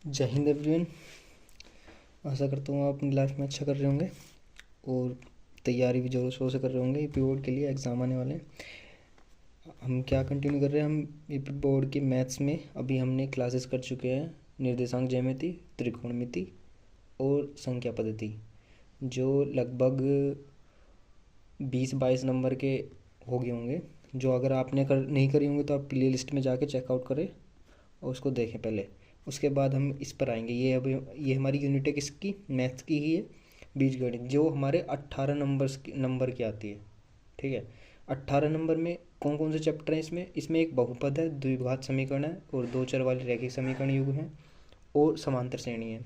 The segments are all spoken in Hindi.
जय हिंद एवरीवन। आशा करता हूँ आप अपनी लाइफ में अच्छा कर रहे होंगे और तैयारी भी जोरों शोर से कर रहे होंगे। यूपी बोर्ड के लिए एग्ज़ाम आने वाले हैं। हम क्या कंटिन्यू कर रहे हैं, हम यूपी बोर्ड के मैथ्स में अभी हमने क्लासेस कर चुके हैं। निर्देशांक ज्यामिति, त्रिकोणमिति और संख्या पद्धति, जो लगभग 20-22 नंबर के हो गए होंगे। जो अगर आपने नहीं करी होंगे तो आप प्ले लिस्ट में जाके चेकआउट करें और उसको देखें पहले। उसके बाद हम इस पर आएंगे। ये हमारी यूनिट है किसकी, मैथ्स की ही है, बीजगणित, जो हमारे 18 नंबर की आती है। ठीक है, 18 नंबर में कौन कौन से चैप्टर हैं इसमें? इसमें एक बहुपद है, द्विघात समीकरण है और दो चर वाले रैखिक समीकरण युग हैं और समांतर श्रेणी है।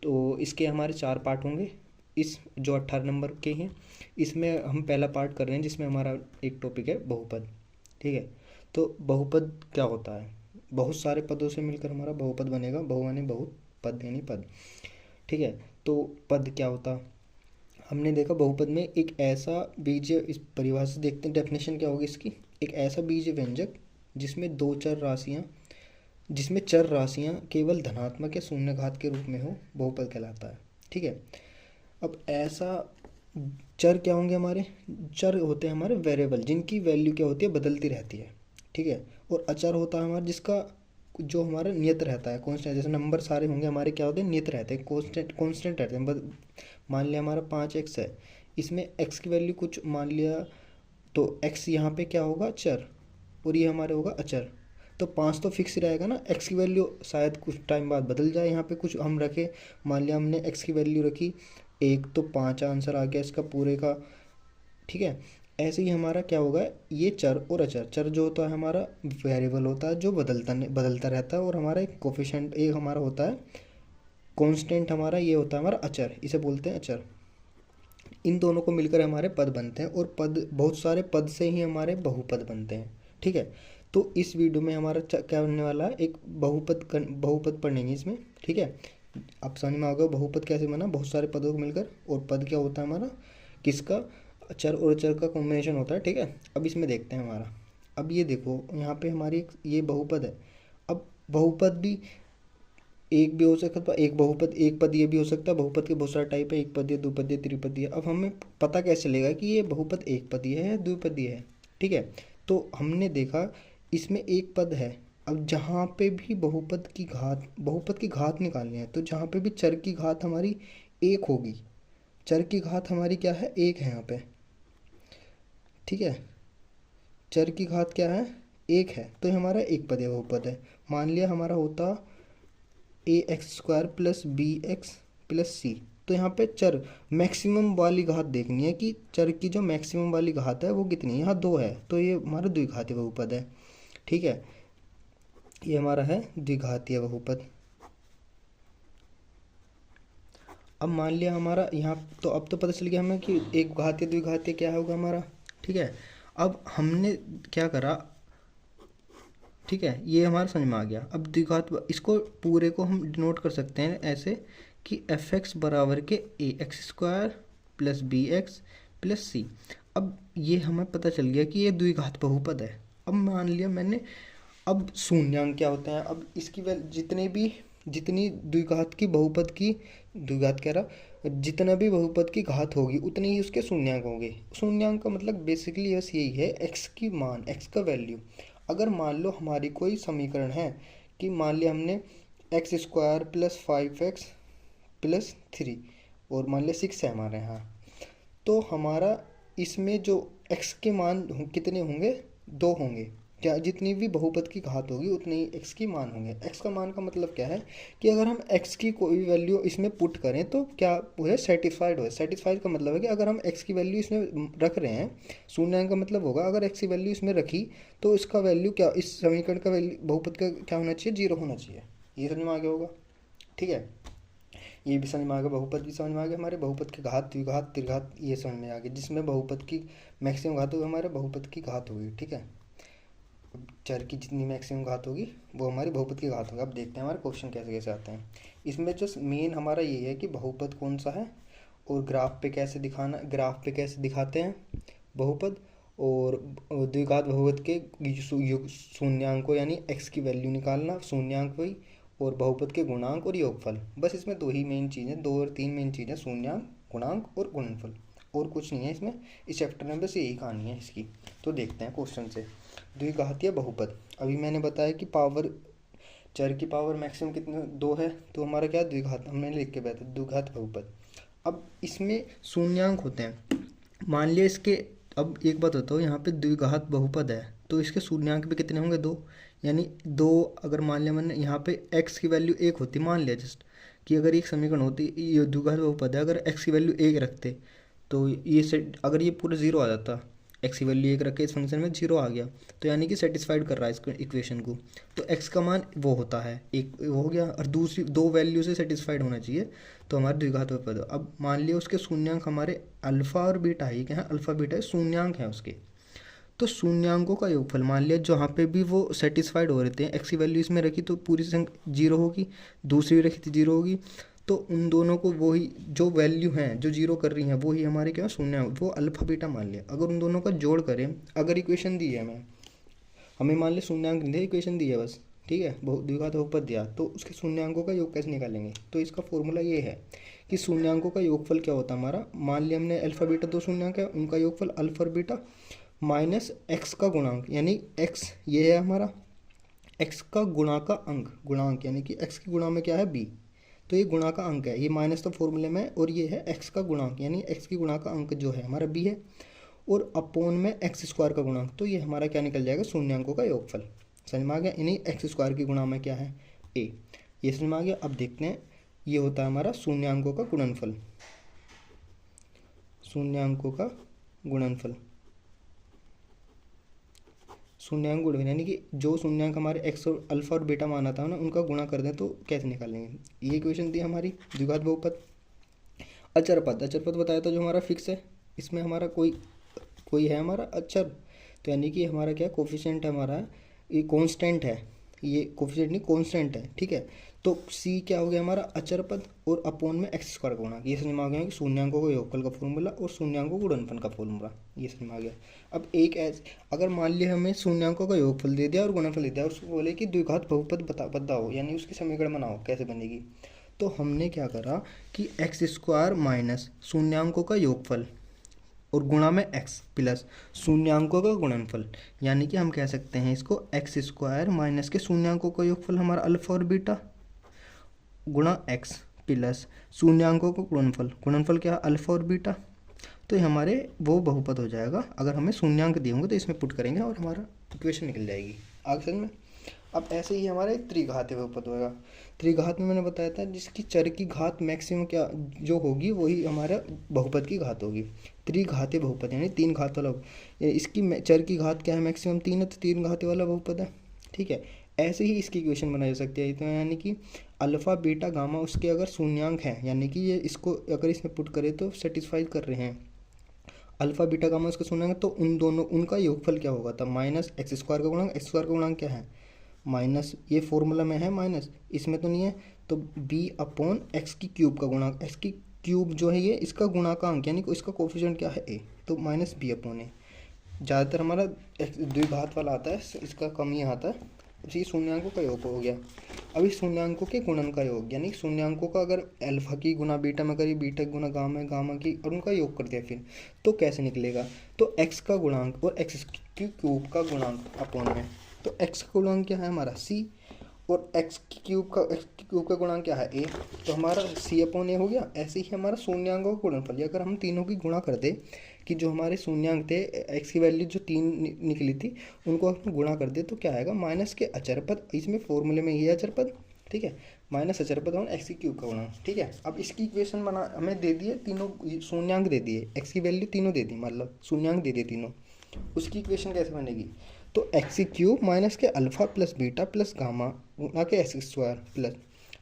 तो इसके हमारे 4 पार्ट होंगे। इस जो 18 नंबर के हैं इसमें हम पहला पार्ट कर रहे हैं, जिसमें हमारा एक टॉपिक है बहुपद। ठीक है, तो बहुपद क्या होता है? बहुत सारे पदों से मिलकर हमारा बहुपद बनेगा। बहु यानी बहुत, पद यानी पद। ठीक है, तो पद क्या होता? हमने देखा बहुपद में एक ऐसा बीज, इस परिभाषा से देखते हैं डेफिनेशन क्या होगी इसकी। एक ऐसा बीज व्यंजक जिसमें दो चर राशियाँ जिसमें चर राशियाँ केवल धनात्मक या शून्य घात के रूप में हो, बहुपद कहलाता है। ठीक है, अब ऐसा चर क्या होंगे? हमारे चर होते हैं हमारे वेरिएबल, जिनकी वैल्यू क्या होती है, बदलती रहती है। ठीक है, और अचर होता है हमारा जिसका जो हमारा नियत रहता है, कांस्टेंट। जैसे नंबर सारे होंगे हमारे क्या होते हैं, नियत रहते हैं, कांस्टेंट रहते हैं। मान लिया हमारा 5x है, इसमें x की वैल्यू कुछ मान लिया, तो x यहाँ पे क्या होगा, चर, और ये हमारे होगा अचर। तो 5 तो फिक्स रहेगा ना, x की वैल्यू शायद कुछ टाइम बाद बदल जाए। यहाँ पे कुछ हम रखे, मान लिया हमने x की वैल्यू रखी 1, तो 5 आंसर आ गया इसका पूरे का। ठीक है, ऐसे ही हमारा क्या होगा, ये चर और अचर। चर जो होता है हमारा वेरिएबल होता है जो बदलता रहता है, और हमारा एक कोफिशिएंट एक हमारा होता है कांस्टेंट, हमारा ये होता है हमारा अचर, इसे बोलते हैं अचर। इन दोनों को मिलकर हमारे पद बनते हैं, और पद, बहुत सारे पद से ही हमारे बहुपद बनते हैं। ठीक है, तो इस वीडियो में हमारा क्या बनने वाला है, एक बहुपद पढ़ेंगे इसमें। ठीक है, आप समझ में आ गया बहुपद कैसे बना, बहुत सारे पदों को मिलकर। और पद क्या होता है हमारा, किसका, चर और अचर का कॉम्बिनेशन होता है। ठीक है, अब इसमें देखते हैं हमारा। अब ये देखो, यहाँ पे हमारी ये बहुपद है। अब बहुपद भी एक भी हो सकता है, एक बहुपद एक पदीय भी हो सकता है। बहुपद के बहुत सारे टाइप है, एक पदीय, द्विपदीय, त्रिपदीय। अब हमें पता कैसे चलेगा कि ये बहुपद एक पदीय है या द्विपदीय है? ठीक है, तो हमने देखा इसमें एक पद है। अब जहाँ पे भी बहुपद की घात निकालनी है, तो जहाँ पे भी चर की घात हमारी एक होगी, चर की घात हमारी क्या है, एक है यहाँ पे। ठीक है, चर की घात क्या है, एक है, तो ये हमारा एक पदीय बहुपद है। मान लिया हमारा होता ax² प्लस bx प्लस सी। तो यहाँ पे चर मैक्सिमम वाली घात देखनी है कि चर की जो मैक्सिमम वाली घात है वो कितनी है। यहाँ 2 है, तो ये हमारा द्विघातीय बहुपद है। ठीक है, ये हमारा है द्विघातीय बहुपद। अब मान लिया हमारा यहाँ, तो अब तो पता चल गया हमें कि एक घातीय द्विघातीय क्या होगा हमारा। ठीक है, अब हमने क्या करा, ठीक है, ये हमारा समझ में आ गया। अब द्विघात, इसको पूरे को हम डिनोट कर सकते हैं ऐसे कि एफ एक्स बराबर के ax² plus B X plus C. अब ये हमें पता चल गया कि ये द्विघात बहुपद है। अब मान लिया मैंने, अब शून्यांक क्या होते हैं, अब इसकी जितनी द्विघात की बहुपद की, द्विघात कह रहा, जितना भी बहुपद की घात होगी उतने ही उसके शून्यांक होंगे। शून्यांक का मतलब बेसिकली बस यही है, एक्स की मान, एक्स का वैल्यू। अगर मान लो हमारी कोई समीकरण है कि मान लिया हमने x² प्लस 5x प्लस 3, और मान लिया 6 है हमारे यहाँ, तो हमारा इसमें जो x के मान कितने होंगे, 2 होंगे। क्या, जितनी भी बहुपद की घात होगी उतने ही x की मान होंगे। x का मान का मतलब क्या है कि अगर हम x की कोई भी वैल्यू इसमें पुट करें तो क्या वो है, सेटिस्फाइड हो। सेटिस्फाइड का मतलब है कि अगर हम x की वैल्यू इसमें रख रहे हैं, शून्य का मतलब होगा अगर x की वैल्यू इसमें रखी तो इसका वैल्यू क्या, इस समीकरण का वैल्यू बहुपद का क्या होना चाहिए, 0 होना चाहिए। ये समझ में आ गया होगा। ठीक है, ये भी समझ में आ गया, बहुपद भी समझ में आ गया हमारे। बहुपद की घात, द्विघात, त्रिघात ये समझ में आ गया, जिसमें बहुपद की मैक्सिमम घात होगी हमारे बहुपद की घात होगी। ठीक है, चर की जितनी मैक्सिमम घात होगी वो हमारी बहुपद की घात होगी। अब देखते हैं हमारे क्वेश्चन कैसे कैसे आते हैं। इसमें जो मेन हमारा ये है कि बहुपद कौन सा है और ग्राफ पे कैसे दिखाना, ग्राफ पे कैसे दिखाते हैं बहुपद, और द्विघात बहुपद के शून्यांक को यानी एक्स की वैल्यू निकालना, शून्यांक वही, और बहुपद के गुणांक और योगफल। बस इसमें दो ही मेन चीज़ें, दो और तीन मेन चीज़ें, शून्याङ्क, गुणांक और गुणनफल, और कुछ नहीं है इसमें। इस चैप्टर में बस यही कहानी है इसकी। तो देखते हैं क्वेश्चन से। द्विघातीय बहुपद, अभी मैंने बताया कि पावर, चर की पावर मैक्सिमम कितने, 2 है, तो हमारा क्या द्विघात, हमने लिख के बैठा द्विघात बहुपद। अब इसमें शून्याङ्क होते हैं, मान लिया इसके, अब एक बात बताओ, यहाँ पे द्विघात बहुपद है तो इसके शून्याङ्क भी कितने होंगे, 2, यानी 2। अगर मान लिया मैंने यहाँ पे x की वैल्यू 1 होती, मान लिया जस्ट कि अगर एक समीकरण होती, ये द्विघात बहुपद है, अगर x की वैल्यू 1 रखते तो ये सेट, अगर ये पूरा 0 आ जाता, x की वैल्यू 1 रख के इस फंक्शन में 0 आ गया, तो यानी कि सेटिस्फाइड कर रहा है इस इक्वेशन को। तो x का मान वो होता है, एक हो गया, और दूसरी 2 वैल्यू से सेटिस्फाइड होना चाहिए, तो हमारे द्विघात बहुपद। अब मान लिया उसके शून्याङ्क हमारे अल्फा और बीटा है, क्या है, अल्फा बीटा है, शून्याङ्क है उसके। तो शून्याङ्कों का योगफल, मान लिया जहाँ पे भी वो सेटिस्फाइड हो रहे थे, x की वैल्यू इसमें रखी तो पूरी संख्या 0 होगी, दूसरी भी रखी थी 0 होगी, तो उन दोनों को वही जो वैल्यू हैं जो 0 कर रही हैं वही हमारे क्या शून्याङ्क, वो अल्फा बीटा मान लिया। अगर उन दोनों का जोड़ करें, अगर इक्वेशन दी है हमें मान लिया शून्याङ्क नहीं, इक्वेशन दी है बस, ठीक है, द्विघात बहुपद दिया, तो उसके शून्याङ्कों का योग कैसे निकालेंगे। तो इसका फॉर्मूला ये है कि शून्याङ्कों का योगफल क्या होता है हमारा, मान लिया हमने अल्फा बीटा 2 शून्याङ्क है, उनका योगफल अल्फा बीटा माइनस एक्स का गुणांक, यानी एक्स ये है हमारा, एक्स का गुणा का अंक, गुणांक यानी कि एक्स की गुणा में क्या है, बी, तो ये गुणा का अंक है, ये माइनस तो फॉर्मूले में, और ये है एक्स का गुणांक, यानी एक्स की गुणा का अंक जो है हमारा बी है, और अपोन में एक्स स्क्वायर का गुणांक, तो ये हमारा क्या निकल जाएगा, शून्याङ्कों का योगफल। समझ में आ गया, यानी एक्स स्क्वायर की गुणा में क्या है, ए, ये समझ में आ गया। अब देखते हैं, ये होता है हमारा शून्याङ्कों का गुणनफल, शून्याङ्कों का गुणनफल, शून्याङ्क गुणन, यानी कि जो शून्याङ्क हमारे एक्स और अल्फा और बीटा माना था ना, उनका गुणा कर दें तो कैसे निकालेंगे। ये इक्वेशन थी हमारी द्विघात बहुपद। अचर पद, अचर पद बताया था जो हमारा फिक्स है, इसमें हमारा कोई है हमारा अचर, तो यानी कि हमारा क्या कोफिशिएंट है हमारा, ये कांस्टेंट है, ये कोफिशिएंट नहीं कांस्टेंट है, ठीक है। तो सी क्या हो गया हमारा अचर पद, और अपोन में एक्स स्क्वायर का गुणा, ये समझ में आ गया कि शून्याङ्कों का योगफल का फॉर्मूला और शून्याङ्कों का गुणनफल का फॉर्मूला, ये समझ में आ गया। अब एक अगर मान लिया हमें शून्याङ्कों का योगफल दे दिया और गुणनफल दे दिया, और उसको बोले कि द्विघात बहुपद बताओ, यानी उसकी समीकरण बनाओ कैसे बनेगी, तो हमने क्या करा कि एक्स स्क्वायर माइनस शून्याङ्कों का योगफल और गुणा में एक्स प्लस शून्याङ्कों का गुणनफल, यानी कि हम कह सकते हैं इसको एक्स स्क्वायर माइनस के शून्याङ्कों का योगफल हमारा अल्फा और बीटा गुणा एक्स प्लस शून्याङ्कों का गुणनफल, गुणनफल क्या है अल्फा और बीटा, तो ये हमारे वो बहुपद हो जाएगा। अगर हमें शून्याङ्क दिए होंगे तो इसमें पुट करेंगे और हमारा इक्वेशन निकल जाएगी आगे समझ में। अब ऐसे ही हमारा एक त्रिघातीय बहुपद होगा। त्रिघात में मैंने बताया था जिसकी चर की घात मैक्सिमम क्या जो होगी वही हमारा बहुपद की घात होगी। त्रिघातीय बहुपद यानी 3 घात वाला, इसकी चर की घात क्या है मैक्सिमम 3 है, तो 3 घातीय वाला बहुपद है, ठीक है। ऐसे ही इसकी इक्वेशन बनाई जा सकती है, तो यानी कि अल्फा बीटा गामा उसके अगर शून्याङ्क हैं, यानी कि ये इसको अगर इसमें पुट करें तो सेटिस्फाई कर रहे हैं, अल्फा बीटा गामा उसका शून्याङ्क, तो उन दोनों उनका योगफल क्या होगा था माइनस एक्स स्क्वायर का गुणांक, एक्स स्क्वायर का गुणांक क्या है माइनस, ये फॉर्मूला में है माइनस, इसमें तो नहीं है, तो बी अपॉन एक्स की क्यूब का गुणांक, एक्स की क्यूब जो है ये इसका गुणा का अंक, यानी कि इसका कोफिशिएंट क्या है ए, तो माइनस बी अपॉन ए। ज़्यादातर हमारा द्विघात वाला आता है, इसका कम ही आता है। इसी शून्याङ्कों का योग हो गया। अभी शून्याङ्कों के गुणन का योग, यानी शून्याङ्कों का अगर अल्फा की गुना बीटा में करी, बीटा गुना गामा, गामा की, और उनका योग कर दिया फिर, तो कैसे निकलेगा, तो एक्स का गुणांक और एक्स की क्यूब का गुणांक अपॉन में, तो एक्स का गुणांक क्या है हमारा सी, और एक्स की क्यूब का गुणांक क्या है ए, तो हमारा सी अपॉन ए हो गया। ऐसे ही हमारा शून्याङ्कों का गुणनफल, अगर हम तीनों की गुणा कर दे कि जो हमारे शून्याङ्क थे एक्स की वैल्यू जो 3 निकली थी उनको हम गुणा कर दे तो क्या आएगा माइनस के अचरपद, इसमें फॉर्मूले में ये अचरपद, ठीक है, माइनस अचरपद और एक्स की क्यूब का गुणांक, ठीक है। अब इसकी इक्वेशन बना हमें दे दिए, तीनों शून्याङ्क दे दिए, एक्स की वैल्यू तीनों दे दी, मतलब शून्याङ्क दे दिए तीनों, उसकी इक्वेशन कैसे बनेगी, तो एक्स की क्यूब माइनस के alpha plus beta plus gamma गुणा के x square plus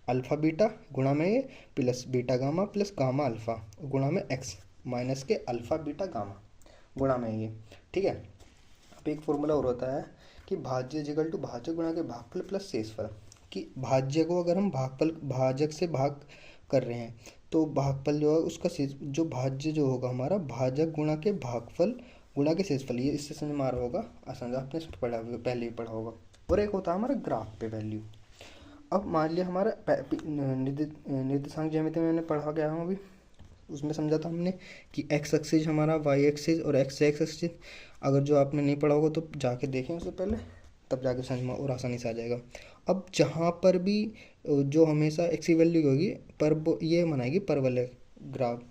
alpha beta गुणा में ये plus beta gamma plus gamma alpha गुणा में एक्स माइनस के अल्फा बीटा गामा गुणा में ये, ठीक है। अब एक फॉर्मूला और होता है कि भाज्य इक्वल टू भाजक गुणा के भागफल प्लस शेषफल, कि भाज्य को अगर हम भाजक से भाग कर रहे हैं तो भागफल जो है उसका जो भाज्य जो होगा हमारा भाजक गुणा के भागफल गुणा के शेषफल, ये इससे समझ में आ रहा होगा, आसान आपने पढ़ा पहले ही पढ़ा होगा। और एक होता है हमारा ग्राफ पे वैल्यू। अब मान लिया हमारा निर्देशांक ज्यामिति में मैंने पढ़ा गया हूँ अभी, उसमें समझा था हमने कि एक्स एक्सिस हमारा, वाई एक्सिस और एक्स एक्सिस। अगर जो आपने नहीं पढ़ा होगा तो जाके देखें उससे पहले, तब जाके समझ में और आसानी से आ जाएगा। अब जहाँ पर भी जो हमेशा एक्स की वैल्यू होगी पर ये बनाएगी परवलय ग्राफ,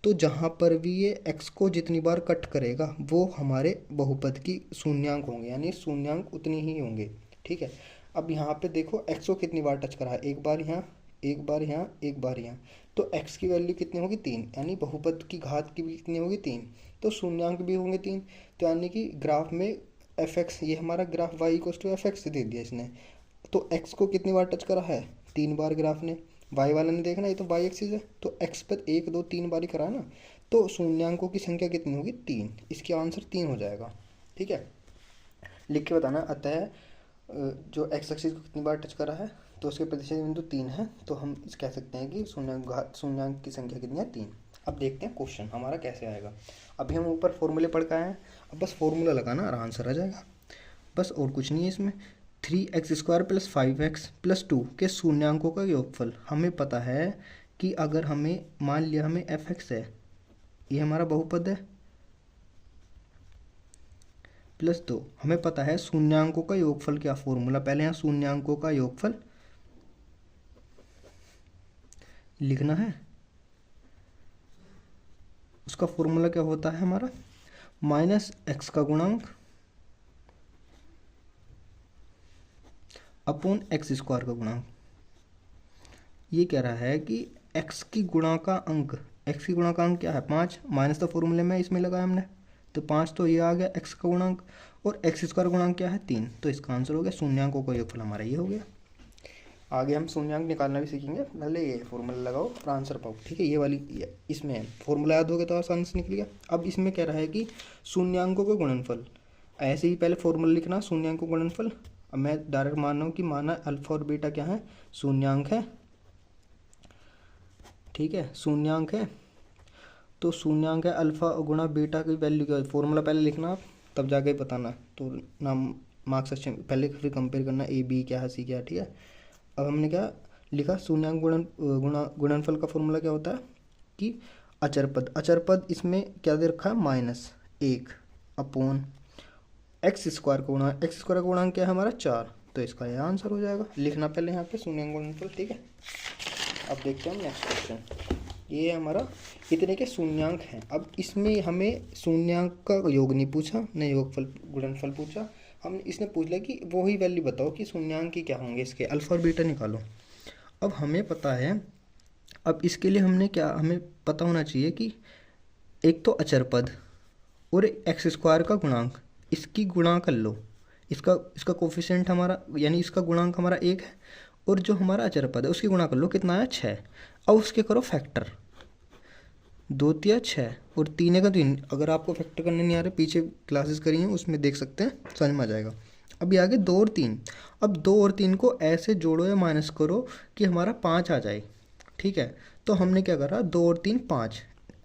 तो जहाँ पर भी ये एक्स को जितनी बार कट करेगा वो हमारे बहुपद की शून्यांक होंगे, यानी शून्यांक उतनी ही होंगे। ठीक है, अब यहाँ पे देखो एक्स को कितनी बार टच करा है, एक बार यहाँ, एक बार यहाँ, एक बार यहाँ, तो एक्स की वैल्यू कितनी होगी 3, यानी बहुपद की घात की भी कितनी होगी 3, तो शून्यांक भी होंगे 3। तो यानी कि ग्राफ में एफ एक्स, ये हमारा graph Y equals to F X दे दिया इसने, तो एक्स को कितनी बार टच करा है 3 बार ग्राफ ने, वाई वाला ने देखना, ये तो वाई एक्सिस है तो एक्स पर 1 2 3 बार ही करा ना, तो शून्यांकों की संख्या कितनी होगी 3, इसका आंसर 3 हो जाएगा। ठीक है, लिख के बताना। अतः जो एक्स एक्सिस को कितनी बार टच करा है तो उसके प्रतिशत बिंदु 3 है, तो हम इस कह सकते हैं कि शून्यांक की संख्या कितनी है 3। अब देखते हैं क्वेश्चन हमारा कैसे आएगा। अभी हम ऊपर फॉर्मूले पढ़ के आए हैं, अब बस फॉर्मूला लगाना और आंसर आ जाएगा, बस और कुछ नहीं है इसमें। 3x² + 5x + 2 के शून्यांकों का योगफल। हमें पता है कि अगर हमें मान लिया हमें fx है, ये हमारा बहुपद है, +2, हमें पता है शून्यांकों का योगफल क्या फॉर्मूला, पहले यहाँ शून्यांकों का योगफल लिखना है, उसका फॉर्मूला क्या होता है हमारा, -x का गुणांक अपॉन x² का गुणांक। ये कह रहा है कि x की गुणांक क्या है 5, माइनस तो फॉर्मूले में इसमें लगाया हमने, तो 5 तो ये आ गया x का गुणांक, और x² गुणांक क्या है 3, तो इसका आंसर हो गया शून्यांकों का योगफल हमारा ये हो गया। आगे हम शून्यांक निकालना भी सीखेंगे, पहले ये फॉर्मूला लगाओ और आंसर पाओ। ठीक है, ये वाली इसमें फॉर्मूला याद हो गया तो आसानी से निकल गया। अब इसमें कह रहा है कि शून्यांकों का गुणनफल, ऐसे ही पहले फॉर्मूला लिखना शून्यांकों का गुणनफल। अब मैं डायरेक्ट मान रहा हूँ कि माना अल्फा और बीटा क्या है, शून्यांक है। ठीक है, शून्यांक है, तो शून्यांक है अल्फा गुणा बीटा की वैल्यू क्या है, फॉर्मूला पहले लिखना आप, तब जाके बताना, तो नाम मार्क्स सेक्शन पहले फिर कंपेयर करना ए बी क्या है सी क्या है। ठीक है, अब हमने क्या लिखा, शून्यांक गुणनफल का फॉर्मूला क्या होता है कि अचरपद इसमें क्या दे रखा है -1 अपॉन x² का गुणांक क्या है हमारा 4, तो इसका यह आंसर हो जाएगा। लिखना पहले यहाँ पे शून्यांक गुणनफल। ठीक है, अब देखते हैं हम नेक्स्ट क्वेश्चन। ये हमारा इतने के शून्यांक हैं। अब इसमें हमें शून्यांक का योग नहीं पूछा, न योगफल गुणनफल पूछा, हमने इसने पूछ लिया कि वही वैल्यू बताओ कि शून्यांक की क्या होंगे, इसके अल्फा और बीटा निकालो। अब हमें पता है, अब इसके लिए हमें पता होना चाहिए कि एक तो अचरपद और x² का गुणांक, इसकी गुणा कर लो, इसका कोफिशिएंट हमारा यानी इसका गुणांक हमारा 1 है, और जो हमारा अचरपद है उसकी गुणा कर लो, कितना आया 6। अब उसके करो फैक्टर, 2 तिया 6 और 3 का 3। अगर आपको फैक्टर करने नहीं आ रहे, पीछे क्लासेस करी हैं उसमें देख सकते हैं, समझ में आ जाएगा। अभी आगे 2 और 3, अब 2 और 3 को ऐसे जोड़ो या माइनस करो कि हमारा 5 आ जाए। ठीक है, तो हमने क्या करा, 2 और 3 5,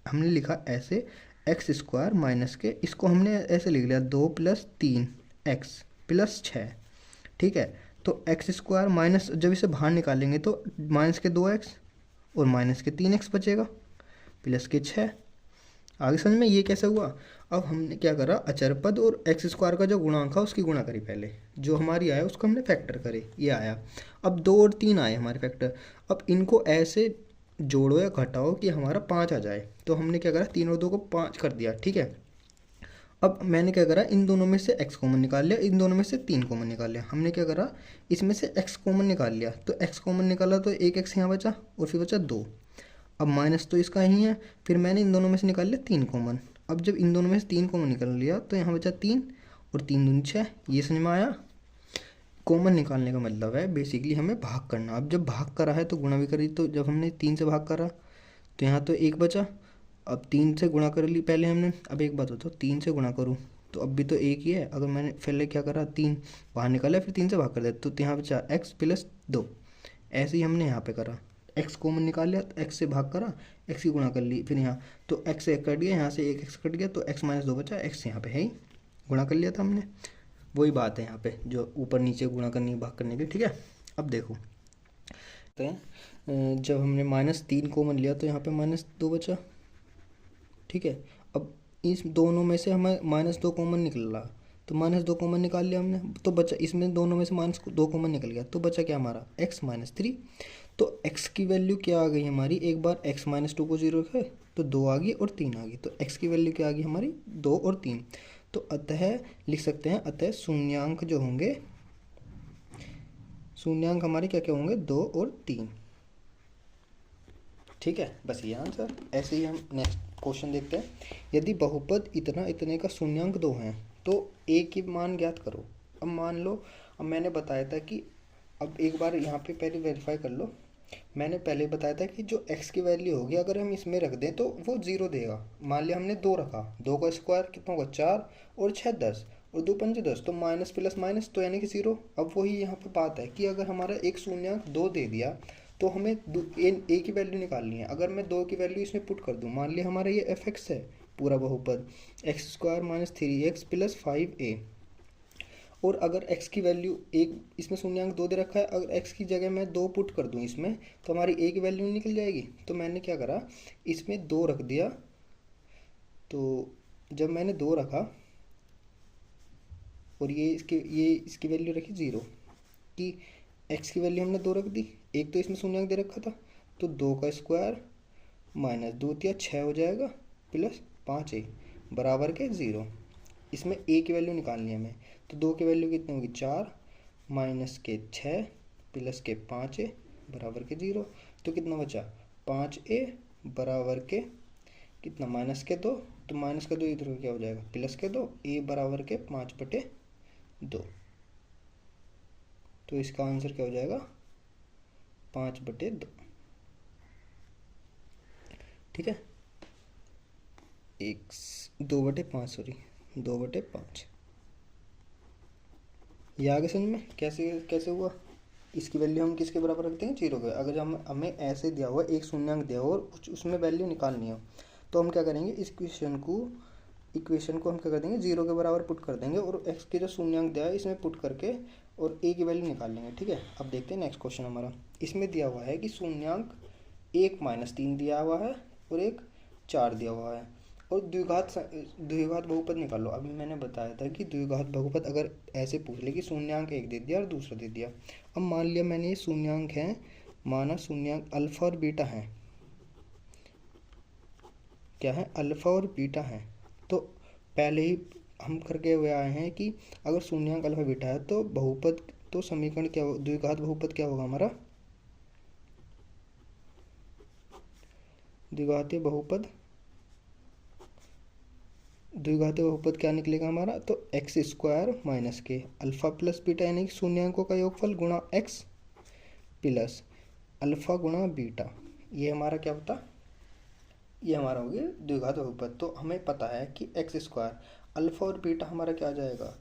हमने लिखा ऐसे x² माइनस के, इसको हमने ऐसे लिख लिया 2 + 3x + 6। ठीक है, तो x² माइनस, जब इसे बाहर निकालेंगे तो माइनस के 2x और माइनस के 3x बचेगा प्लस के 6। आगे समझ में ये कैसे हुआ। अब हमने क्या करा, अचरपद और x² का जो गुणांक है उसकी गुणा करी, पहले जो हमारी आया उसको हमने फैक्टर करे, ये आया। अब 2 और 3 आए हमारे फैक्टर, अब इनको ऐसे जोड़ो या घटाओ कि हमारा 5 आ जाए, तो हमने क्या करा 3 और 2 को 5 कर दिया। ठीक है, अब मैंने क्या करा, इन दोनों में से x कॉमन निकाल लिया, इन दोनों में से 3 कॉमन निकाल लिया। हमने क्या करा, इसमें से x कॉमन निकाल लिया, तो x कॉमन निकाला तो एक x यहाँ बचा और फिर बचा 2। अब माइनस तो इसका ही है, फिर मैंने इन दोनों में से निकाल लिया 3 कॉमन। अब जब इन दोनों में से 3 कॉमन निकाल लिया तो यहाँ बचा 3 और 3 दूनी 6। ये समझ में आया। कॉमन निकालने का मतलब है बेसिकली हमें भाग करना। अब जब भाग करा है तो गुणा भी करी, तो जब हमने 3 से भाग करा तो यहाँ तो 1 बचा। अब 3 से गुणा कर ली पहले हमने। अब एक बात बताओ, 3 से गुणा करूँ तो अब भी तो 1 ही है। अगर मैंने पहले क्या करा, 3 बाहर निकाला फिर 3 से भाग कर दिया, तो यहाँ बचा x + 2। ऐसे ही हमने यहाँ पे करा, x कॉमन निकाल लिया तो x से भाग करा, x की गुणा कर ली, फिर यहाँ तो x से 1 कट गया, यहाँ से 1 x कट गया, तो x - 2 बचा, x यहाँ पे है ही, गुणा कर लिया था हमने। वही बात है यहाँ पे जो ऊपर नीचे गुणा करनी भाग करने की। ठीक है, अब देखो हैं जब हमने -3 कॉमन लिया तो यहाँ पे -2 बचा। ठीक है, अब इस दोनों में से हमें -2 कॉमन निकल रहा, तो -2 कॉमन निकाल लिया हमने, तो बचा इसमें दोनों में से -2 कॉमन निकल गया, तो बचा क्या हमारा x -3। तो x की वैल्यू क्या आ गई हमारी, एक बार x -2 को 0 रखे तो 2 आ गई और 3 आ गई, तो x की वैल्यू क्या आ गई हमारी 2 और 3। तो अतः लिख सकते हैं, अतः शून्यांक जो होंगे, शून्यांक हमारे क्या क्या होंगे 2 और 3। ठीक है, बस ये आंसर। ऐसे ही हम नेक्स्ट क्वेश्चन देखते हैं। यदि बहुपद इतना इतने का शून्यांक 2 हैं तो a की मान ज्ञात करो। अब मान लो, अब मैंने बताया था कि, अब एक बार यहाँ पे पहले वेरीफाई कर लो, मैंने पहले बताया था कि जो x की वैल्यू होगी अगर हम इसमें रख दें तो वो 0 देगा। मान लिया हमने 2 रखा, 2 का स्क्वायर कितना होगा 4 और 6 10 और 2 पंजे 10, तो माइनस प्लस माइनस तो यानी कि 0। अब वही यहाँ पे बात है कि अगर हमारा एक शून्यांक 2 दे दिया तो हमें ए की वैल्यू निकालनी है। अगर मैं 2 की वैल्यू इसमें पुट कर दूँ, मान लिया हमारा ये एफ एक्स है पूरा बहुपद, x² - 3x + 5a, और अगर x की वैल्यू एक, इसमें शून्यांक 2 दे रखा है, अगर x की जगह मैं 2 पुट कर दूं इसमें तो हमारी a की वैल्यू निकल जाएगी। तो मैंने क्या करा, इसमें 2 रख दिया। तो जब मैंने 2 रखा और ये इसकी वैल्यू रखी 0, कि x की वैल्यू हमने 2 रख दी, एक तो इसमें शून्यांक दे रखा था, तो 2 का स्क्वायर माइनस 2 × 6 हो जाएगा प्लस 5a बराबर के 0। इसमें a की वैल्यू निकालनी है हमें, तो 2 की वैल्यू कितनी होगी 4 माइनस के 6 प्लस के 5a बराबर के 0। तो कितना बचा 5a बराबर के कितना माइनस के 2, तो माइनस का 2 इधर क्या हो जाएगा प्लस के 2, a बराबर के 5/2। तो इसका आंसर क्या हो जाएगा 5/2। ठीक है, 2/5 सॉरी 2/5। ये आगे समझ में कैसे कैसे हुआ। इसकी वैल्यू हम किसके बराबर रखते हैं 0 के। अगर हमें ऐसे दिया हुआ एक शून्यांक दिया हुआ और उसमें वैल्यू निकालनी हो तो हम क्या करेंगे, इस इक्वेशन को हम क्या कर देंगे 0 के बराबर पुट कर देंगे और x के जो शून्यांक दिया है इसमें पुट करके और a की वैल्यू निकाल लेंगे। ठीक है, अब देखते हैं नेक्स्ट क्वेश्चन हमारा। इसमें दिया हुआ है कि शून्यांक 1 - 3 दिया हुआ है और एक 4 दिया हुआ है और द्विघात बहुपद निकालो। अभी मैंने बताया था कि द्विघात बहुपद अगर ऐसे पूछ ले कि शून्यांक एक दे दिया और दूसरा दे दिया। अब मान लिया मैंने ये शून्यांक है, माना शून्यांक अल्फा और बीटा है, क्या है अल्फा और बीटा है। तो पहले ही हम करके हुए आए हैं कि अगर शून्यांक अल्फा बीटा है तो बहुपद, तो समीकरण क्या हो, द्विघात बहुपद क्या होगा हमारा, द्विघातीय बहुपद क्या निकलेगा हमारा, तो x² - के अल्फा प्लस बीटा यानी कि शून्यांकों का योगफल गुणा x प्लस अल्फा गुणा बीटा, ये हमारा क्या होता, ये हमारा हो गया द्विघात बहुपद। तो हमें पता है कि x² अल्फा और बीटा हमारा क्या आ जाएगा,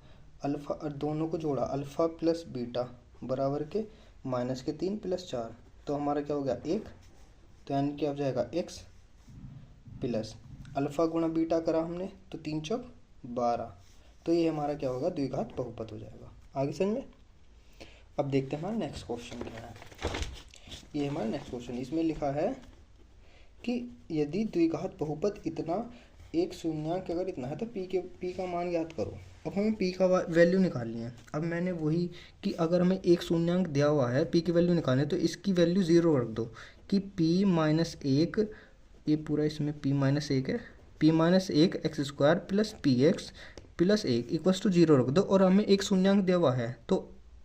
अल्फा और दोनों को जोड़ा अल्फा प्लस बीटा बराबर के -3 + 4, तो हमारा क्या हो गया 1। तो यानी क्या हो जाएगा x प्लस अल्फा गुणा बीटा करा हमने तो 3 × 4 = 12। तो ये हमारा क्या होगा द्विघात बहुपद हो जाएगा। आगे समझ में। अब देखते हैं हमारा नेक्स्ट क्वेश्चन क्या है। ये हमारा नेक्स्ट क्वेश्चन, इसमें लिखा है कि यदि द्विघात बहुपद इतना, एक शून्यांक अगर इतना है तो p का मान ज्ञात करो। अब हमें p का वैल्यू निकालनी है। अब मैंने वही कि अगर हमें एक शून्यांक दिया हुआ है p की वैल्यू निकालनी है तो इसकी वैल्यू 0 रख दो कि p - 1, ये पूरा इसमें p - 1 है, p - 1 x² plus px plus 1 = 0 रख दो। और हमें एक शून्यांक दिया हुआ है तो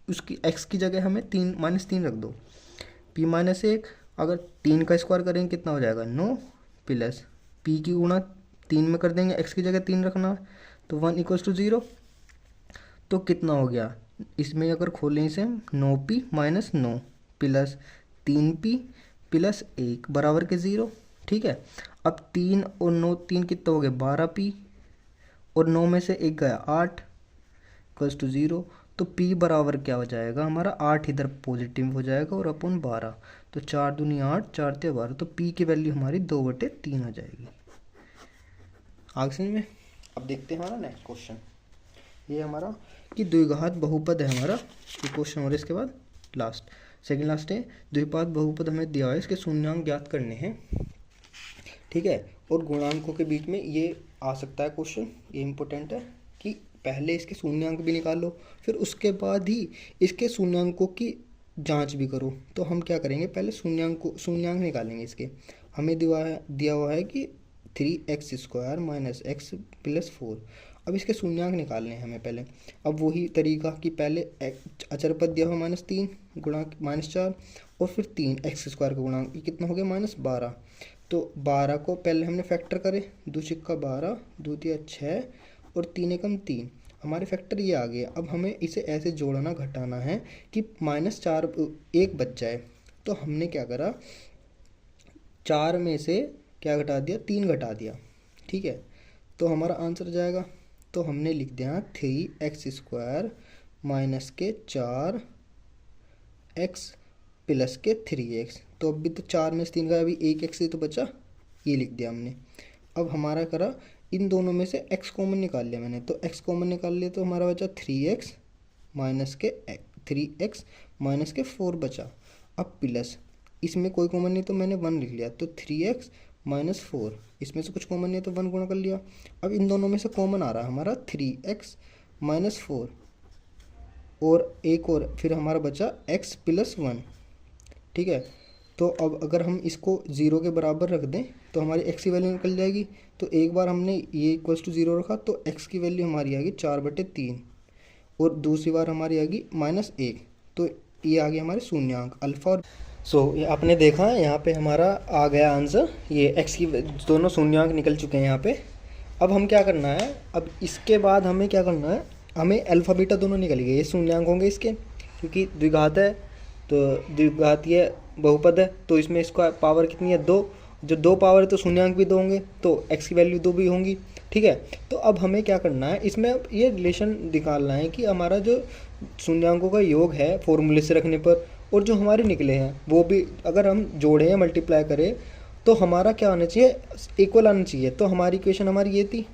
उसकी x की जगह हमें -3 रख दो। p - 1 अगर 3 का स्क्वायर करेंगे कितना हो जाएगा 9 प्लस p की गुणा 3 में कर देंगे, x की जगह 3 रखना तो 1 = 0। तो कितना हो गया, इसमें अगर खोलें इसे 9p - 9 प्लस 3p प्लस 1 बराबर के 0। ठीक है, अब 3 और 9, 3 कितना हो गया 12p और 9 में से 1 गया 8 = 0। तो p बराबर क्या हो जाएगा हमारा 8 इधर पॉजिटिव हो जाएगा और अपन 12, तो 4 दूनी 8 4 × 12, तो p की वैल्यू हमारी 2/3 हो जाएगी। आगे समझ में। अब देखते हैं हमारा नेक्स्ट क्वेश्चन। ये हमारा कि द्विघात बहुपद है हमारा, ये क्वेश्चन और इसके बाद लास्ट सेकंड लास्ट है, द्विपाद बहुपद हमें दिया है, इसके शून्यांक ज्ञात करने हैं, ठीक है। और गुणांकों के बीच में ये आ सकता है क्वेश्चन, ये इंपॉर्टेंट है कि पहले इसके शून्यांक भी निकाल लो, फिर उसके बाद ही इसके शून्यांकों की जांच भी करो। तो हम क्या करेंगे, पहले शून्यांक निकालेंगे इसके। हमें दिया हुआ है कि 3x² - x + 4। अब इसके शून्यांक निकालने हैं हमें पहले। अब वही तरीका कि पहले अचर पद दिया हुआ -3 गुणांक -4 और फिर 3x² का गुणांक, ये कितना हो गया -12। तो 12 को पहले हमने फैक्टर करे, 2 × 12, 2 × 6 और 3 × 3, हमारे फैक्टर ये आ गए। अब हमें इसे ऐसे जोड़ना घटाना है कि -4 1 बच जाए। तो हमने क्या करा, 4 में से क्या घटा दिया, 3 घटा दिया, ठीक है। तो हमारा आंसर जाएगा, तो हमने लिख दिया 3x² - 4x + 3x। तो अभी तो 4 में से 3 का, अभी 1x ही तो बचा, ये लिख दिया हमने। अब हमारा करा, इन दोनों में से x कॉमन निकाल लिया मैंने, तो x कॉमन निकाल लिया तो हमारा बचा 3x - 4 बचा। अब प्लस, इसमें कोई कॉमन नहीं तो मैंने 1 लिख लिया, तो 3x - 4, इसमें से कुछ कॉमन नहीं तो 1 गुणा कर लिया। अब इन दोनों में से कॉमन आ रहा है हमारा 3x - 4 और एक और, फिर हमारा बचा x + 1, ठीक है। तो अब अगर हम इसको 0 के बराबर रख दें तो हमारी x की वैल्यू निकल जाएगी। तो एक बार हमने ये = 0 रखा तो x की वैल्यू हमारी आ गई 4/3 और दूसरी बार हमारी आ गई -1। तो ये आ गया हमारे शून्यांक अल्फा और ये आपने देखा यहाँ पे हमारा आ गया आंसर, ये x की दोनों शून्यांक निकल चुके हैं यहाँ पे। अब हम क्या करना है, अब इसके बाद हमें क्या करना है, हमें अल्फा बीटा दोनों निकल गए, ये शून्यांक होंगे इसके, क्योंकि द्विघात है तो द्विघातीय बहुपद है, तो इसमें इसका पावर कितनी है, 2। जो 2 पावर है तो शून्यांक भी 2 होंगे, तो x की वैल्यू 2 भी होंगी, ठीक है। तो अब हमें क्या करना है, इसमें अब ये रिलेशन निकालना है कि हमारा जो शून्यांकों का योग है फॉर्मूले से रखने पर, और जो हमारे निकले हैं वो भी अगर हम जोड़ें या मल्टीप्लाई करें तो हमारा क्या आना चाहिए, इक्वल आना चाहिए। तो हमारी इक्वेशन हमारी ये थी,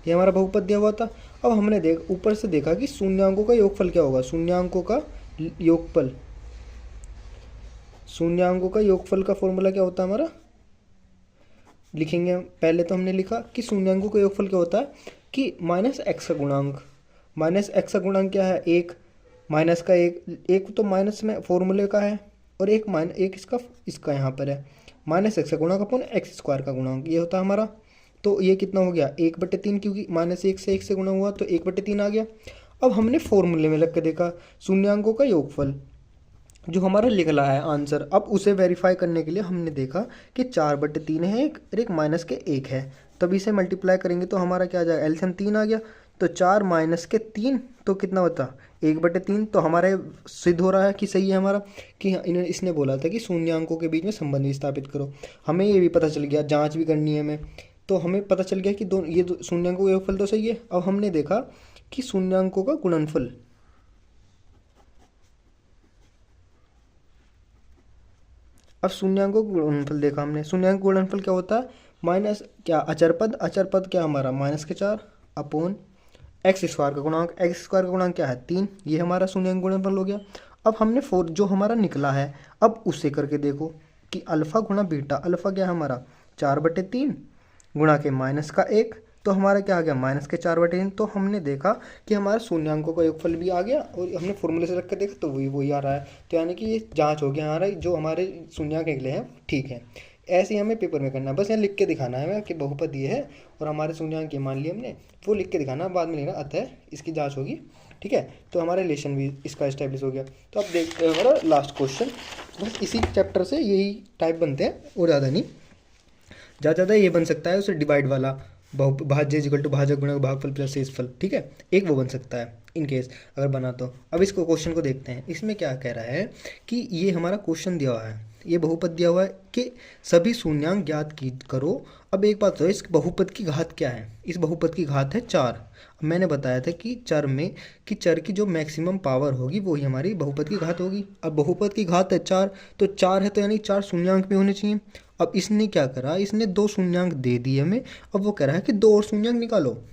ये हमारा बहुपद दिया हुआ था। अब हमने ऊपर से देखा कि शून्यांकों का योगफल क्या होगा, शून्यांकों का योगफल का फॉर्मूला क्या होता है हमारा, लिखेंगे हम। पहले तो हमने लिखा कि शून्यांकों का योगफल क्या होता है कि -x का गुणांक, -x का गुणांक क्या है, 1, माइनस का 1 तो माइनस में फॉर्मूले का है, और एक इसका यहाँ पर है -x का गुणांक अपन x² का गुणांक, ये होता है हमारा। तो ये कितना हो गया, 1/3, क्योंकि -1 से 1 से गुणा हुआ तो 1/3 आ गया। अब हमने फॉर्मूले में लग के देखा शून्यांकों का योगफल जो हमारा निकला है आंसर, अब उसे वेरीफाई करने के लिए हमने देखा कि 4/3 है एक, और एक माइनस के 1 है, तब इसे मल्टीप्लाई करेंगे तो हमारा क्या आ जाएगा, एलसीएम 3 आ गया। तो 4 - 3 तो कितना होता, 1/3। तो हमारे सिद्ध हो रहा है कि सही है हमारा, कि इसने बोला था कि शून्यांकों के बीच में संबंध स्थापित करो। हमें ये भी पता चल गया, जांच भी करनी है हमें, तो हमें पता चल गया कि ये शून्यांकों का योगफल तो सही है। अब हमने देखा कि शून्यांकों का गुणनफल, अब शून्यांकों का गुणनफल देखा हमने। शून्यांक गुणनफल क्या होता है, माइनस क्या, अचर पद क्या हमारा -4 अपॉन x² का गुणांक, x² का गुणांक क्या है 3, ये हमारा शून्यांक गुणनफल हो गया। अब हमने जो हमारा निकला है अब उससे करके देखो कि अल्फा गुणा बीटा, अल्फा क्या है हमारा 4/3 गुणा के -1, तो हमारा क्या आ गया -4/3। तो हमने देखा कि हमारा शून्यांकों का योगफल भी आ गया, और हमने फॉर्मूले से रख कर देखा तो वही आ रहा है। तो यानी कि ये जांच हो गया हमारा, जो हमारे शून्यांक निकले हैं ठीक है। ऐसे ही हमें पेपर में करना है, बस यहाँ लिख के दिखाना है कि बहुपद ये है और हमारे शून्यांक ये मान लिए हमने, वो लिख के दिखाना, बाद में लिखना अतः इसकी जाँच होगी, ठीक है। तो हमारा रिलेशन भी इसका इस्टेब्लिश हो गया। तो अब देखते हैं हमारा लास्ट क्वेश्चन, बस इसी चैप्टर से यही टाइप बनते हैं और ज़्यादा नहीं, ज़्यादा ये बन सकता है उसे डिवाइड वाला, भाज्य इक्वल टू भाजक गुणक भागफल प्लस शेषफल, ठीक है, एक वो बन सकता है इन केस अगर बना तो। अब इसको क्वेश्चन को देखते हैं, इसमें क्या कह रहा है कि ये हमारा क्वेश्चन दिया हुआ है, ये बहुपद दिया हुआ है कि सभी शून्यांक ज्ञात करो। अब एक बात है, इस बहुपद की घात क्या है, इस बहुपद की घात है 4। मैंने बताया था कि चर की जो मैक्सिमम पावर होगी वही हमारी बहुपद की घात होगी। अब बहुपद की घात है 4, तो 4 है तो यानी 4 शून्यांक भी होने चाहिए। अब इसने क्या करा, इसने 2 शून्यांक दे दिए हमें, अब वो कह रहा है कि 2 और शून्यांक निकालो।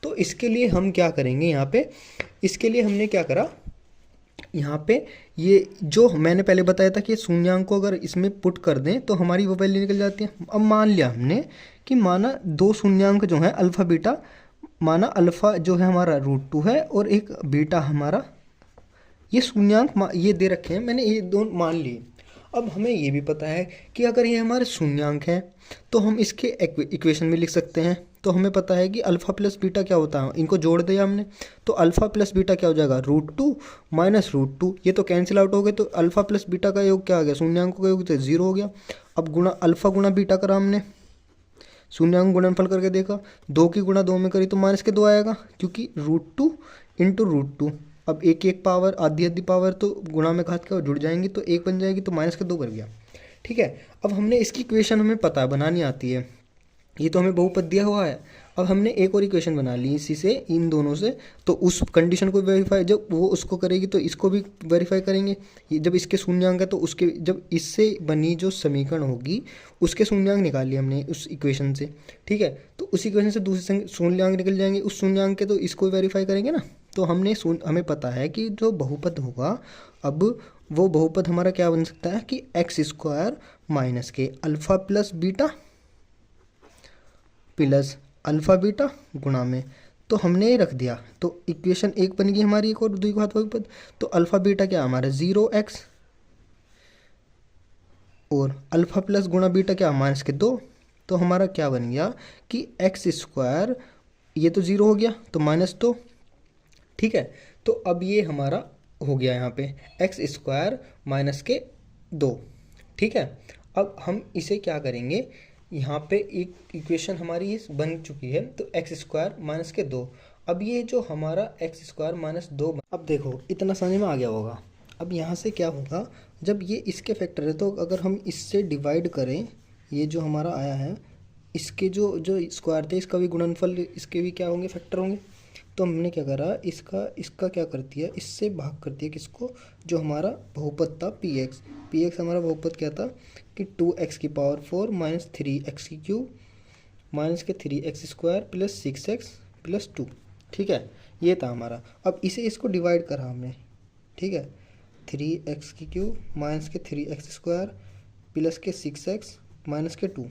तो इसके लिए हम क्या करेंगे, यहाँ पे इसके लिए हमने क्या करा, यहाँ पे ये जो मैंने पहले बताया था कि शून्यांक को अगर इसमें पुट कर दें तो हमारी वो वैल्यू निकल जाती है। अब मान लिया हमने कि माना दो शून्यांक जो है अल्फ़ा बीटा, माना अल्फ़ा जो है हमारा √2 है और एक बीटा हमारा, ये शून्यांक ये दे रखे हैं मैंने, ये दोनों मान लिए। अब हमें ये भी पता है कि अगर ये हमारे शून्यांक हैं तो हम इसके इक्वेशन में लिख सकते हैं। तो हमें पता है कि अल्फ़ा प्लस बीटा क्या होता है, इनको जोड़ दिया हमने तो अल्फ़ा प्लस बीटा क्या हो जाएगा, √2 माइनस √2, ये तो कैंसिल आउट हो गए। तो अल्फ़ा प्लस बीटा का योग क्या आ गया, शून्यांकों का योग तो 0 हो गया। अब गुणा अल्फ़ा गुणा बीटा करा हमने, शून्यांक गुणनफल करके देखा, 2 की गुणा 2 में करी तो -2 आएगा, क्योंकि √2 इंटू √2। अब एक एक पावर आधी आधी पावर तो गुणा में घात क्या जुड़ जाएंगी तो 1 बन जाएगी, तो -2 कर गया। ठीक है, अब हमने इसकी इक्वेशन हमें पता है बनानी आती है, ये तो हमें बहुपद दिया हुआ है। अब हमने एक और इक्वेशन बना ली इसी से, इन दोनों से, तो उस कंडीशन को वेरीफाई, जब वो उसको करेगी तो इसको भी वेरीफाई करेंगे। ये जब इसके शून्यांक है तो उसके, जब इससे बनी जो समीकरण होगी उसके शून्यांक निकाल लिए हमने उस इक्वेशन से। ठीक है, तो उस इक्वेशन से दूसरे शून्यांक निकल जाएंगे उस शून्यांक के, तो इसको वेरीफाई करेंगे ना। तो हमें पता है कि जो बहुपद होगा, अब वो बहुपद हमारा क्या बन सकता है कि x² माइनस के alpha plus beta plus alpha beta गुणा में, तो हमने ये रख दिया, तो इक्वेशन 1 बन गई हमारी, एक और द्विघात बहुपद। तो अल्फ़ा बीटा क्या हमारा 0x और अल्फ़ा प्लस गुणा बीटा क्या -2, तो हमारा क्या बन गया कि x², ये तो 0 हो गया तो -2। ठीक है, तो अब ये हमारा हो गया यहाँ पे x² -2। ठीक है, अब हम इसे क्या करेंगे, यहाँ पे एक इक्वेशन हमारी इस बन चुकी है, तो x² -2। अब ये जो हमारा x² -2, अब देखो इतना समझ में आ गया होगा। अब यहाँ से क्या होगा, जब ये इसके फैक्टर है तो अगर हम इससे डिवाइड करें, ये जो हमारा आया है इसके जो जो स्क्वायर थे इसका भी गुणनफल, इसके भी क्या होंगे, फैक्टर होंगे। तो हमने क्या करा, इसका क्या करती है, इससे भाग करती है किसको, जो हमारा बहुपद था px हमारा बहुपद क्या था कि 2x⁴ माइनस 3x³ माइनस के 3x² प्लस 6x प्लस 2। ठीक है, ये था हमारा। अब इसे इसको डिवाइड करा हमने। ठीक है, 3x³ माइनस के 3x² प्लस के 6x माइनस के 2,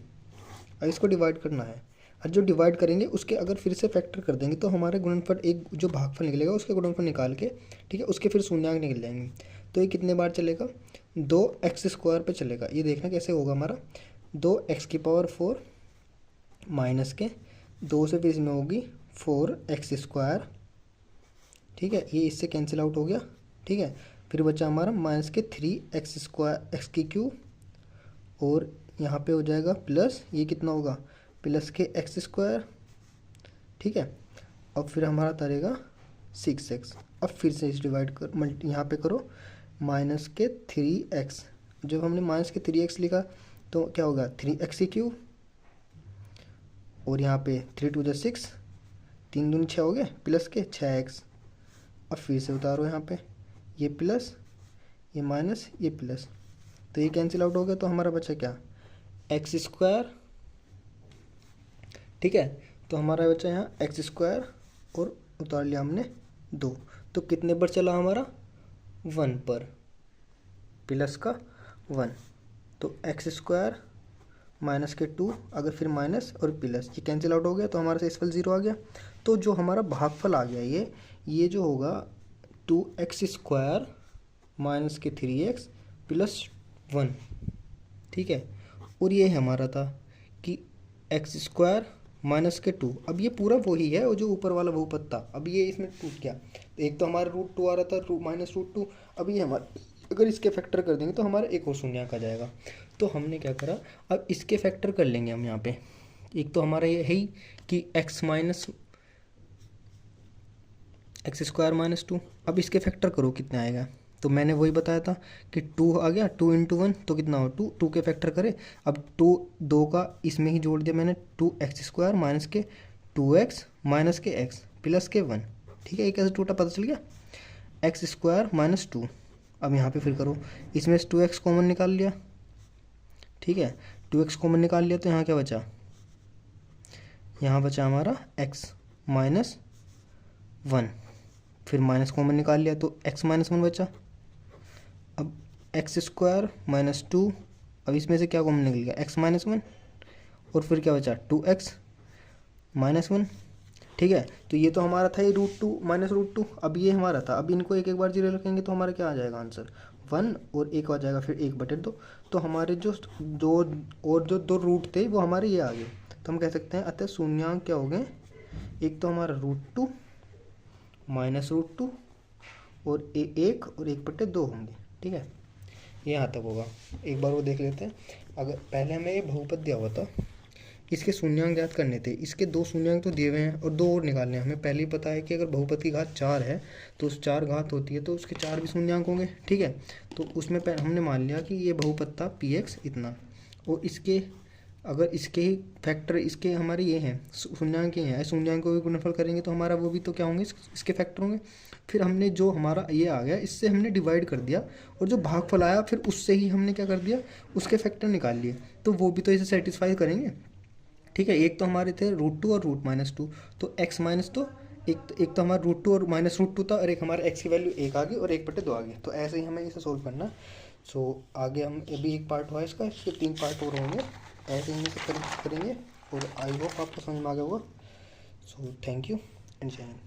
अब इसको डिवाइड करना है। और जो डिवाइड करेंगे उसके अगर फिर से फैक्टर कर देंगे तो हमारे गुणनफल, एक जो भागफल निकलेगा उसके गुणनफल निकाल के, ठीक है, उसके फिर शून्यांक निकल जाएंगे। तो ये कितने बार चलेगा, 2x² पे चलेगा। ये देखना कैसे होगा हमारा, 2x⁴ माइनस के 2 से फिर इसमें होगी 4x²। ठीक है, ये इससे कैंसिल आउट हो गया। ठीक है, फिर बचा हमारा माइनस के 3x² और यहाँ पे हो जाएगा प्लस, ये कितना होगा प्लस के x²। ठीक है, अब फिर हमारा तरेगा 6x। अब फिर से इस डिवाइड कर यहाँ पे करो, माइनस के 3x, जब हमने माइनस के 3x लिखा तो क्या होगा 3x³ और यहाँ पे 3 × 2 = 6, 3 दूनी 6 हो गए, प्लस के 6x। अब फिर से उतारो यहाँ पे, ये प्लस ये माइनस ये प्लस, तो ये कैंसिल आउट हो गया। तो हमारा बचा क्या, x²। ठीक है, तो हमारा बचा यहाँ x² और उतार लिया हमने 2, तो कितने पर चला हमारा 1 पर, प्लस का 1। तो x² माइनस के 2, अगर फिर माइनस और प्लस, ये कैंसिल आउट हो गया तो हमारा शेषफल 0 आ गया। तो जो हमारा भागफल आ गया ये जो होगा 2x² माइनस के 3x प्लस 1। ठीक है, और ये हमारा था कि x² माइनस के 2। अब ये पूरा वही है और जो ऊपर वाला बहुपद था, अब ये इसमें टूट गया। एक तो हमारा √2 आ रहा था, -√2। अब ये हमारा अगर इसके फैक्टर कर देंगे तो हमारा एक और शून्यांक आ जाएगा। तो हमने क्या करा, अब इसके फैक्टर कर लेंगे हम यहाँ पे। एक तो हमारा ये है ही कि x² -2। अब इसके फैक्टर करो कितने आएगा, तो मैंने वही बताया था कि 2 आ गया, 2 × 1 तो कितना हो 2, 2 के फैक्टर करे। अब 2 का इसमें ही जोड़ दिया मैंने, 2x² माइनस के 2x माइनस के x प्लस के 1। ठीक है, ये कैसे टूटा पता चल गया, x² -2। अब यहाँ पे फिर करो, इसमें से 2x कॉमन निकाल लिया। ठीक है, 2x कॉमन निकाल लिया तो यहाँ क्या बचा, यहाँ बचा हमारा x -1, फिर माइनस कॉमन निकाल लिया तो x -1 बचा। एक्स स्क्वायर माइनस 2, अब इसमें से क्या कॉमन निकल गया, एक्स माइनस 1, और फिर क्या बचा 2x माइनस 1। ठीक है, तो ये तो हमारा था ये √2 माइनस √2, अब ये हमारा था। अब इनको एक एक बार जीरो रखेंगे तो हमारा क्या आ जाएगा आंसर 1, और एक आ जाएगा फिर 1/2। तो हमारे जो दो और जो दो रूट थे वो हमारे ये आ गए। तो हम कह सकते हैं अतः शून्यांक क्या हो गए, एक तो हमारा √2 माइनस √2 और 1 और 1/2 होंगे। ठीक है, ये यहाँ तक होगा। एक बार वो देख लेते हैं। अगर पहले हमें ये बहुपद दिया हुआ था, इसके शून्यांक ज्ञात करने थे, इसके 2 शून्यांक तो दिए हुए हैं और 2 और निकालने हैं। हमें पहले ही पता है कि अगर बहुपद की घात 4 है तो उस 4 घात होती है तो उसके 4 भी शून्यांक होंगे। ठीक है, तो उसमें हमने मान लिया कि ये बहुपद था px इतना, और इसके अगर इसके ही फैक्टर इसके हमारे ये हैं शून्यांक ये हैं, शून्यांक को भी गुणनफल करेंगे तो हमारा वो भी तो क्या होंगे, इसके फैक्टर होंगे। फिर हमने जो हमारा ये आ गया इससे हमने डिवाइड कर दिया, और जो भागफल आया फिर उससे ही हमने क्या कर दिया, उसके फैक्टर निकाल लिए, तो वो भी तो इसे सेटिस्फाई करेंगे। ठीक है, एक तो हमारे थे √2 और √-2, तो x माइनस तो एक तो हमारा √2 और -√2 था, और एक हमारा x की वैल्यू 1 आ गई और 1/2 आ गई। तो ऐसे ही हमें इसे सोल्व करना। सो आगे हम अभी एक पार्ट हुआ इसका, इसके 3 पार्ट और होंगे, ऐसे ही इसे करेंगे। और आई होप आपको समझ में आ गया होगा। सो थैंक यू एंड जय हिंद।